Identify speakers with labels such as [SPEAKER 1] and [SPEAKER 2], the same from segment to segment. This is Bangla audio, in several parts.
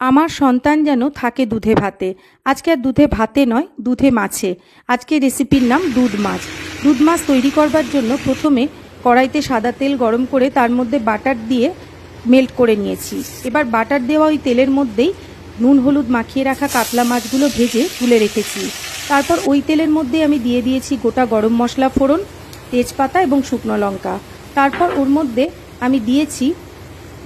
[SPEAKER 1] আমার সন্তান যেন থাকে দুধে ভাতে। আজকে আর দুধে ভাতে নয়, দুধে মাছে। আজকে রেসিপির নাম দুধ মাছ। দুধ মাছ তৈরি করবার জন্য প্রথমে কড়াইতে সাদা তেল গরম করে তার মধ্যে বাটার দিয়ে মেল্ট করে নিয়েছি। এবার বাটার দেওয়া ওই তেলের মধ্যেই নুন হলুদ মাখিয়ে রাখা কাতলা মাছগুলো ভেজে তুলে রেখেছি। তারপর ওই তেলের মধ্যে আমি দিয়ে দিয়েছি গোটা গরম মশলা ফোড়ন, তেজপাতা এবং শুকনো লঙ্কা। তারপর ওর মধ্যে আমি দিয়েছি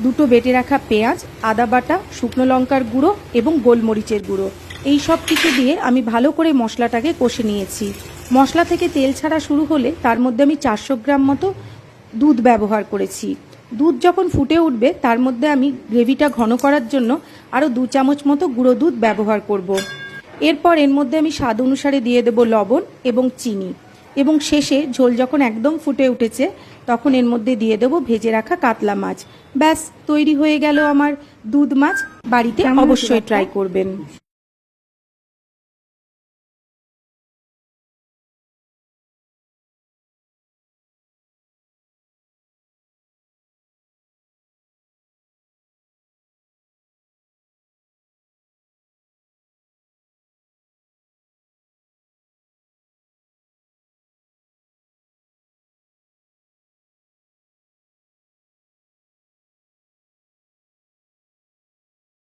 [SPEAKER 1] দুটো বেটে রাখা পেঁয়াজ, আদা বাটা, শুকনো লঙ্কার গুঁড়ো এবং গোলমরিচের গুঁড়ো। এই সব কিছু দিয়ে আমি ভালো করে মশলাটাকে কষে নিয়েছি। মশলা থেকে তেল ছাড়া শুরু হলে তার মধ্যে আমি 400 গ্রাম মতো দুধ ব্যবহার করেছি। দুধ যখন ফুটে উঠবে তার মধ্যে আমি গ্রেভিটা ঘন করার জন্য আরও 2 চামচ মতো গুঁড়ো দুধ ব্যবহার করব। এরপর এর মধ্যে আমি স্বাদ অনুসারে দিয়ে দেব লবণ এবং চিনি, এবং শেষে ঝোল যখন একদম ফুটে উঠেছে তখন এর মধ্যে দিয়ে দেব ভেজে রাখা কাতলা মাছ। ব্যাস তৈরি হয়ে গেল আমার দুধ মাছ। বাড়িতে অবশ্যই ট্রাই করবেন।